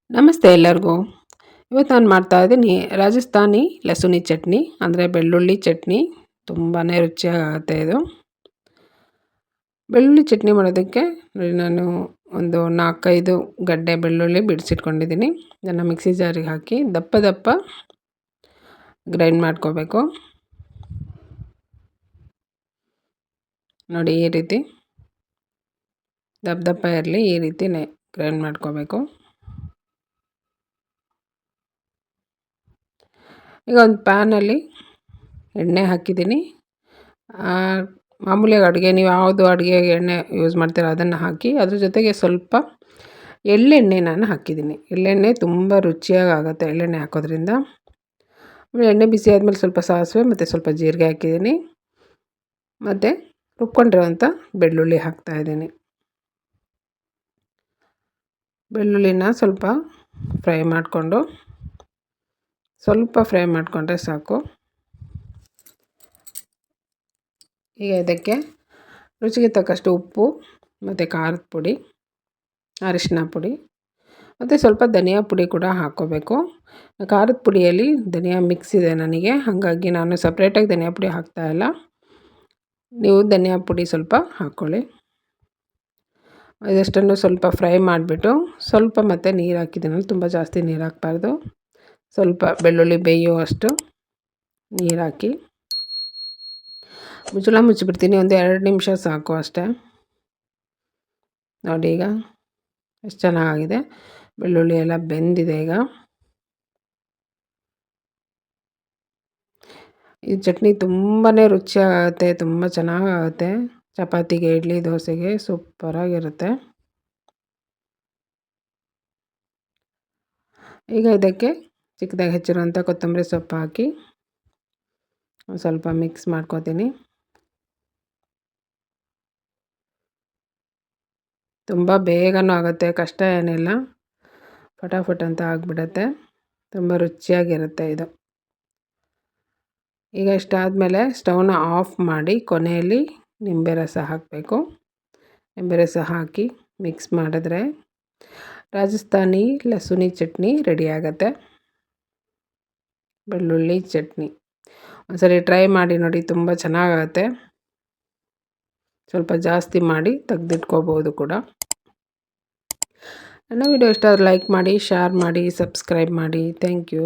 ನಮಸ್ತೆ ಎಲ್ಲರಿಗೂ. ಇವತ್ತು ನಾನು ಮಾಡ್ತಾಯಿದ್ದೀನಿ ರಾಜಸ್ಥಾನಿ ಲಸುನಿ ಚಟ್ನಿ, ಅಂದರೆ ಬೆಳ್ಳುಳ್ಳಿ ಚಟ್ನಿ. ತುಂಬಾ ರುಚಿಯಾಗುತ್ತೆ ಇದು. ಬೆಳ್ಳುಳ್ಳಿ ಚಟ್ನಿ ಮಾಡೋದಕ್ಕೆ ನಾನು ಒಂದು 4-5 ಗಡ್ಡೆ ಬೆಳ್ಳುಳ್ಳಿ ಬಿಡಿಸಿಟ್ಕೊಂಡಿದ್ದೀನಿ. ಇದನ್ನು ಮಿಕ್ಸಿ ಜಾರಿಗೆ ಹಾಕಿ ದಪ್ಪ ದಪ್ಪ ಗ್ರೈಂಡ್ ಮಾಡ್ಕೋಬೇಕು. ನೋಡಿ, ಈ ರೀತಿ ದಪ್ಪ ದಪ್ಪ ಇರಲಿ, ಈ ರೀತಿ ಗ್ರೈಂಡ್ ಮಾಡ್ಕೋಬೇಕು. ಈಗ ಒಂದು ಪ್ಯಾನಲ್ಲಿ ಎಣ್ಣೆ ಹಾಕಿದ್ದೀನಿ. ಮಾಮೂಲಿಯಾಗಿ ಅಡುಗೆ ನೀವು ಯಾವುದು ಅಡುಗೆಗೆ ಎಣ್ಣೆ ಯೂಸ್ ಮಾಡ್ತೀರೋ ಅದನ್ನು ಹಾಕಿ, ಅದ್ರ ಜೊತೆಗೆ ಸ್ವಲ್ಪ ಎಳ್ಳೆಣ್ಣೆ ನಾನು ಹಾಕಿದ್ದೀನಿ. ಎಳ್ಳೆಣ್ಣೆ ತುಂಬ ರುಚಿಯಾಗುತ್ತೆ ಎಳ್ಳೆಣ್ಣೆ ಹಾಕೋದ್ರಿಂದ. ಎಣ್ಣೆ ಬಿಸಿ ಆದಮೇಲೆ ಸ್ವಲ್ಪ ಸಾಸಿವೆ ಮತ್ತು ಸ್ವಲ್ಪ ಜೀರಿಗೆ ಹಾಕಿದ್ದೀನಿ. ಮತ್ತು ರುಬ್ಕೊಂಡಿರೋಂಥ ಬೆಳ್ಳುಳ್ಳಿ ಹಾಕ್ತಾಯಿದ್ದೀನಿ. ಬೆಳ್ಳುಳ್ಳಿನ ಸ್ವಲ್ಪ ಫ್ರೈ ಮಾಡಿಕೊಂಡು, ಸ್ವಲ್ಪ ಫ್ರೈ ಮಾಡಿಕೊಂಡ್ರೆ ಸಾಕು. ಈಗ ಇದಕ್ಕೆ ರುಚಿಗೆ ತಕ್ಕಷ್ಟು ಉಪ್ಪು ಮತ್ತು ಖಾರದ ಪುಡಿ, ಅರಿಶಿನ ಪುಡಿ ಮತ್ತು ಸ್ವಲ್ಪ ಧನಿಯಾ ಪುಡಿ ಕೂಡ ಹಾಕ್ಕೋಬೇಕು. ಖಾರದ ಪುಡಿಯಲ್ಲಿ ಧನಿಯಾ ಮಿಕ್ಸ್ ಇದೆ ನನಗೆ, ಹಾಗಾಗಿ ನಾನು ಸಪ್ರೇಟಾಗಿ ಧನಿಯಾ ಪುಡಿ ಹಾಕ್ತಾಯಿಲ್ಲ. ನೀವು ಧನಿಯಾ ಪುಡಿ ಸ್ವಲ್ಪ ಹಾಕ್ಕೊಳ್ಳಿ. ಇದಷ್ಟನ್ನು ಸ್ವಲ್ಪ ಫ್ರೈ ಮಾಡಿಬಿಟ್ಟು ಸ್ವಲ್ಪ ಮತ್ತೆ ನೀರು ಹಾಕಿದ್ದೀನಿ. ತುಂಬ ಜಾಸ್ತಿ ನೀರು ಹಾಕಬಾರ್ದು, ಸ್ವಲ್ಪ ಬೆಳ್ಳುಳ್ಳಿ ಬೇಯುವಷ್ಟು ನೀರು ಹಾಕಿ ಮುಚ್ಚಳ ಮುಚ್ಚಿಬಿಡ್ತೀನಿ. ಒಂದು 2 ನಿಮಿಷ ಸಾಕು ಅಷ್ಟೇ. ನೋಡಿ ಈಗ ಎಷ್ಟು ಚೆನ್ನಾಗಿದೆ, ಬೆಳ್ಳುಳ್ಳಿ ಎಲ್ಲ ಬೆಂದಿದೆ. ಈಗ ಈ ಚಟ್ನಿ ತುಂಬಾ ರುಚಿಯಾಗುತ್ತೆ, ತುಂಬ ಚೆನ್ನಾಗಾಗುತ್ತೆ. ಚಪಾತಿಗೆ, ಇಡ್ಲಿ, ದೋಸೆಗೆ ಸೂಪರಾಗಿರುತ್ತೆ. ಈಗ ಇದಕ್ಕೆ ಚಿಕ್ಕದಾಗಿ ಹೆಚ್ಚಿರುವಂಥ ಕೊತ್ತಂಬರಿ ಸೊಪ್ಪು ಹಾಕಿ ಒಂದು ಸ್ವಲ್ಪ ಮಿಕ್ಸ್ ಮಾಡ್ಕೋತೀನಿ. ತುಂಬ ಬೇಗನೂ ಆಗುತ್ತೆ, ಕಷ್ಟ ಏನಿಲ್ಲ, ಫಟಾಫಟ್ ಅಂತ ಆಗಿಬಿಡುತ್ತೆ. ತುಂಬ ರುಚಿಯಾಗಿರುತ್ತೆ ಇದು. ಈಗ ಇಷ್ಟಾದಮೇಲೆ ಸ್ಟವ್ನ ಆಫ್ ಮಾಡಿ ಕೊನೆಯಲ್ಲಿ ನಿಂಬೆ ರಸ ಹಾಕಬೇಕು. ನಿಂಬೆ ರಸ ಹಾಕಿ ಮಿಕ್ಸ್ ಮಾಡಿದ್ರೆ ರಾಜಸ್ಥಾನಿ ಲಸುನಿ ಚಟ್ನಿ ರೆಡಿಯಾಗತ್ತೆ. ಬೆಳ್ಳುಳ್ಳಿ ಚಟ್ನಿ ಒಂದ್ಸರಿ ಟ್ರೈ ಮಾಡಿ ನೋಡಿ, ತುಂಬ ಚೆನ್ನಾಗಾಗುತ್ತೆ. ಸ್ವಲ್ಪ ಜಾಸ್ತಿ ಮಾಡಿ ತೆಗೆದಿಟ್ಕೋಬೋದು ಕೂಡ. ನನ್ನ ವಿಡಿಯೋ ಇಷ್ಟ ಆದರೆ ಲೈಕ್ ಮಾಡಿ, ಶೇರ್ ಮಾಡಿ, ಸಬ್ಸ್ಕ್ರೈಬ್ ಮಾಡಿ. Thank you.